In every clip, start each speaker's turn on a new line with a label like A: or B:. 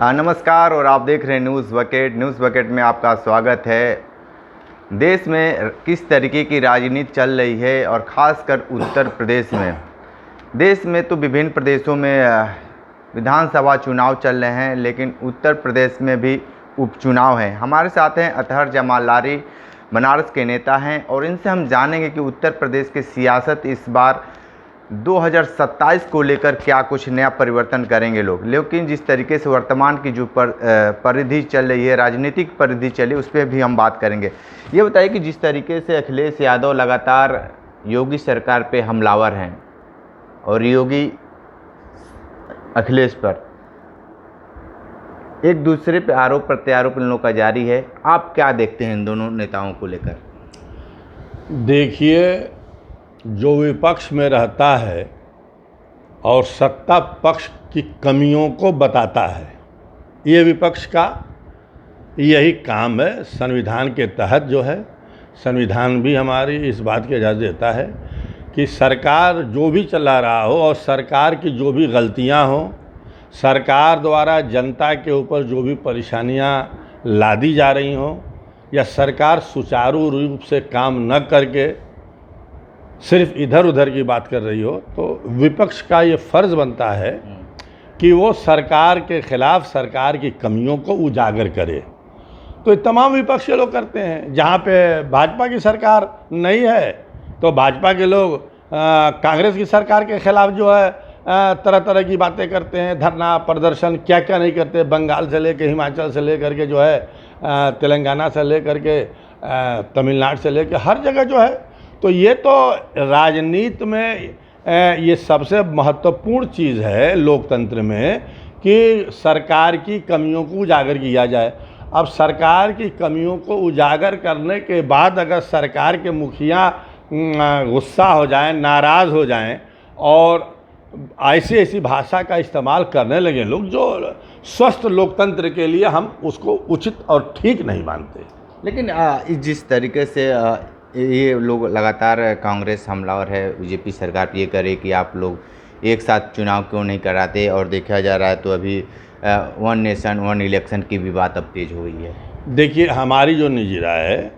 A: नमस्कार और आप देख रहे हैं न्यूज़ बकेट। न्यूज़ बकेट में आपका स्वागत है। देश में किस तरीके की राजनीति चल रही है और ख़ासकर उत्तर प्रदेश में। देश में तो विभिन्न प्रदेशों में विधानसभा चुनाव चल रहे हैं, लेकिन उत्तर प्रदेश में भी उपचुनाव हैं। हमारे साथ हैं अतहर जमाल लारी, बनारस के नेता हैं, और इनसे हम जानेंगे कि उत्तर प्रदेश की सियासत इस बार 2027 को लेकर क्या कुछ नया परिवर्तन करेंगे लोग। लेकिन जिस तरीके से वर्तमान की जो परिधि चल रही है, राजनीतिक परिधि चली, उस पर भी हम बात करेंगे। ये बताइए कि जिस तरीके से अखिलेश यादव लगातार योगी सरकार पे हमलावर हैं और योगी अखिलेश पर एक दूसरे पे आरोप प्रत्यारोप इन लोगों का जारी है, आप क्या देखते हैं इन दोनों नेताओं को लेकर?
B: देखिए, जो विपक्ष में रहता है और सत्ता पक्ष की कमियों को बताता है, ये विपक्ष का यही काम है। संविधान के तहत जो है, संविधान भी हमारी इस बात की इजाज़त देता है कि सरकार जो भी चला रहा हो और सरकार की जो भी गलतियां हों, सरकार द्वारा जनता के ऊपर जो भी परेशानियां लादी जा रही हों, या सरकार सुचारू रूप से काम न करके सिर्फ इधर उधर की बात कर रही हो, तो विपक्ष का ये फ़र्ज़ बनता है कि वो सरकार के ख़िलाफ़ सरकार की कमियों को उजागर करे। तो ये तमाम विपक्ष के लोग करते हैं। जहाँ पे भाजपा की सरकार नहीं है तो भाजपा के लोग कांग्रेस की सरकार के ख़िलाफ़ जो है तरह तरह की बातें करते हैं, धरना प्रदर्शन क्या क्या नहीं करते। बंगाल से लेकर हिमाचल से लेकर के जो है तेलंगाना से लेकर के तमिलनाडु से लेकर हर जगह जो है। तो ये तो राजनीति में ये सबसे महत्वपूर्ण चीज़ है लोकतंत्र में कि सरकार की कमियों को उजागर किया जाए। अब सरकार की कमियों को उजागर करने के बाद अगर सरकार के मुखिया गुस्सा हो जाएं, नाराज़ हो जाएं और ऐसी ऐसी भाषा का इस्तेमाल करने लगे लोग, जो स्वस्थ लोकतंत्र के लिए हम उसको उचित और ठीक नहीं मानते।
A: लेकिन जिस तरीके से ये लोग लगातार कांग्रेस हमलावर है, बीजेपी सरकार ये करे कि आप लोग एक साथ चुनाव क्यों नहीं कराते, और देखा जा रहा है तो अभी वन नेशन वन इलेक्शन की भी बात अब तेज हो गई है।
B: देखिए, हमारी जो निजी राय है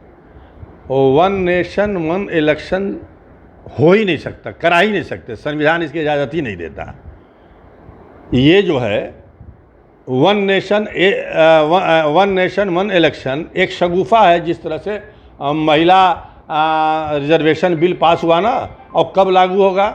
B: वो वन नेशन वन इलेक्शन हो ही नहीं सकता, करा ही नहीं सकते। संविधान इसकी इजाज़त ही नहीं देता। ये जो है वन नेशन वन इलेक्शन एक शगुफा है। जिस तरह से महिला रिजर्वेशन बिल पास हुआ ना, और कब लागू होगा,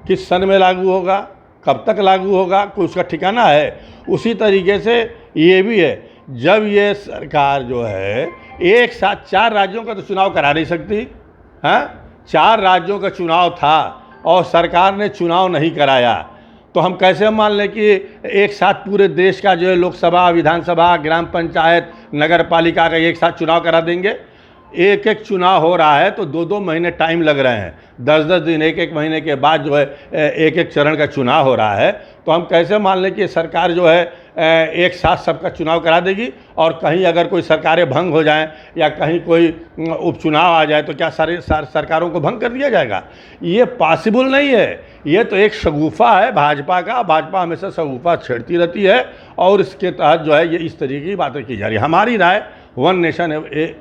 B: किस सन में लागू होगा, कब तक लागू होगा, कोई उसका ठिकाना है। उसी तरीके से ये भी है। जब ये सरकार जो है एक साथ 4 राज्यों का तो चुनाव करा नहीं सकती, हाँ, 4 राज्यों का चुनाव था और सरकार ने चुनाव नहीं कराया, तो हम कैसे मान लें कि एक साथ पूरे देश का जो है लोकसभा, विधानसभा, ग्राम पंचायत, नगर पालिका का एक साथ चुनाव करा देंगे। एक एक चुनाव हो रहा है तो 2-2 महीने टाइम लग रहे हैं, 10-10 दिन, एक महीने के बाद जो है एक एक चरण का चुनाव हो रहा है। तो हम कैसे मान लें कि सरकार जो है एक साथ सबका चुनाव करा देगी, और कहीं अगर कोई सरकारें भंग हो जाएं या कहीं कोई उपचुनाव आ जाए तो क्या सारे सरकारों को भंग कर दिया जाएगा? ये पॉसिबल नहीं है। ये तो एक शगुफा है भाजपा का। भाजपा हमेशा शगुफा छेड़ती रहती है और इसके तहत जो है ये इस तरीके की बातें की जा रही है। हमारी राय वन नेशन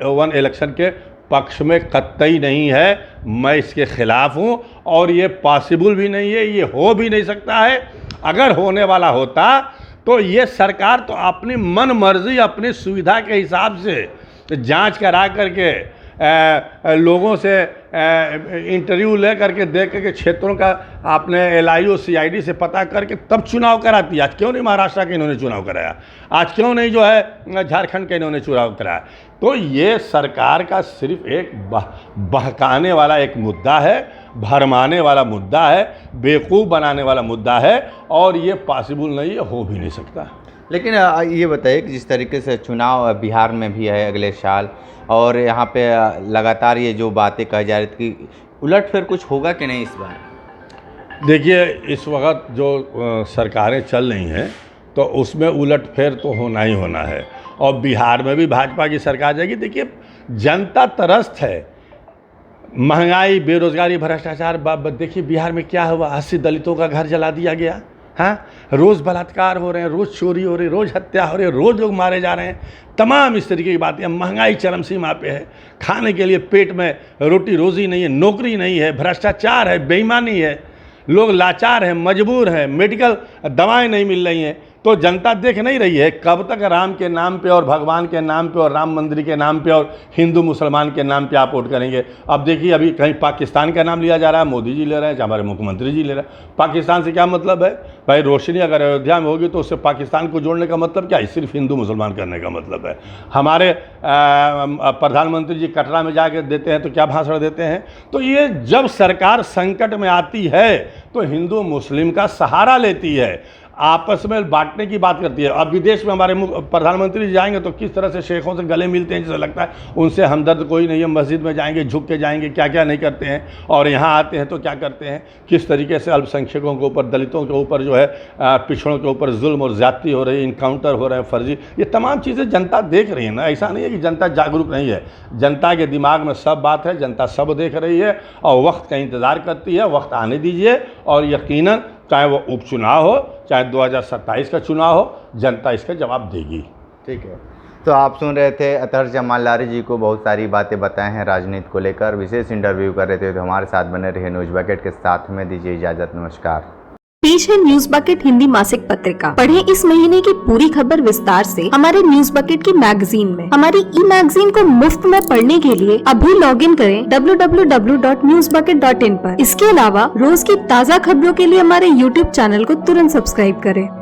B: वन इलेक्शन के पक्ष में कतई नहीं है। मैं इसके खिलाफ हूँ और ये पॉसिबल भी नहीं है, ये हो भी नहीं सकता है। अगर होने वाला होता तो ये सरकार तो अपनी मन मर्जी, अपनी सुविधा के हिसाब से जांच करा करके लोगों से इंटरव्यू ले करके देख करके क्षेत्रों का आपने LIO CID से पता करके तब चुनाव कराती। आज क्यों नहीं महाराष्ट्र का इन्होंने चुनाव कराया? आज क्यों नहीं जो है झारखंड का इन्होंने चुनाव कराया? तो ये सरकार का सिर्फ एक बहकाने वाला एक मुद्दा है, भरमाने वाला मुद्दा है, बेवकूफ़ बनाने वाला मुद्दा है, और ये पॉसिबल नहीं है, हो भी नहीं सकता।
A: लेकिन ये बताइए कि जिस तरीके से चुनाव बिहार में भी है अगले साल, और यहाँ पे लगातार ये जो बातें कही जा रही थी कि उलटफेर कुछ होगा कि नहीं इस बार?
B: देखिए, इस वक्त जो सरकारें चल रही हैं तो उसमें उलटफेर तो होना ही होना है, और बिहार में भी भाजपा की सरकार जाएगी। देखिए, जनता त्रस्त है, महंगाई, बेरोजगारी, भ्रष्टाचार। देखिए बिहार में क्या हुआ, 80 दलितों का घर जला दिया गया हाँ, रोज़ बलात्कार हो रहे हैं, रोज़ चोरी हो रही है, रोज़ हत्या हो रही है, रोज़ लोग मारे जा रहे हैं, तमाम इस तरीके की बातें। महंगाई चरम सीमा पे है, खाने के लिए पेट में रोटी रोज़ी नहीं है, नौकरी नहीं है, भ्रष्टाचार है, बेईमानी है, लोग लाचार हैं, मजबूर हैं, मेडिकल दवाएं नहीं मिल रही हैं। तो जनता देख नहीं रही है कब तक राम के नाम पे और भगवान के नाम पे और राम मंदिर के नाम पे और हिंदू मुसलमान के नाम पे आप वोट करेंगे। अब देखिए अभी कहीं पाकिस्तान का नाम लिया जा रहा है, मोदी जी ले रहे हैं, चाहे हमारे मुख्यमंत्री जी ले रहे हैं। पाकिस्तान से क्या मतलब है भाई? रोशनी अगर अयोध्या में होगी तो उससे पाकिस्तान को जोड़ने का मतलब क्या है? सिर्फ हिंदू मुसलमान करने का मतलब है। हमारे प्रधानमंत्री जी कटरा में जाके देते हैं तो क्या भाषण देते हैं? तो ये जब सरकार संकट में आती है तो हिंदू मुस्लिम का सहारा लेती है, आपस में बांटने की बात करती है। अब विदेश में हमारे प्रधानमंत्री जी जाएंगे तो किस तरह से शेखों से गले मिलते हैं, जैसे लगता है उनसे हमदर्द कोई नहीं है। मस्जिद में जाएंगे झुक के जाएंगे, क्या क्या नहीं करते हैं। और यहाँ आते हैं तो क्या करते हैं, किस तरीके से अल्पसंख्यकों के ऊपर, दलितों के ऊपर जो है पिछड़ों के ऊपर जुल्म और ज्यादती हो रही है, इनकाउंटर हो रहे हैं फर्जी। ये तमाम चीज़ें जनता देख रही है ना। ऐसा नहीं है कि जनता जागरूक नहीं है, जनता के दिमाग में सब बात है, जनता सब देख रही है और वक्त का इंतज़ार करती है। वक्त आने दीजिए और यकीनन चाहे वो उपचुनाव हो, चाहे 2027 का चुनाव हो, जनता इसका जवाब देगी।
A: ठीक है, तो आप सुन रहे थे अतहर जमाल लारी जी को बहुत सारी बातें बताए हैं राजनीति को लेकर, विशेष इंटरव्यू कर रहे थे। तो हमारे साथ बने रहे न्यूज़ बकेट के साथ में। दीजिए इजाज़त, नमस्कार।
C: पेश है न्यूज बकेट हिंदी मासिक पत्रिका। पढ़ें इस महीने की पूरी खबर विस्तार से हमारे न्यूज बकेट की मैगजीन में। हमारी ई मैगजीन को मुफ्त में पढ़ने के लिए अभी लॉगिन करें www.newsbucket.in पर। इसके अलावा रोज की ताज़ा खबरों के लिए हमारे YouTube चैनल को तुरंत सब्सक्राइब करें।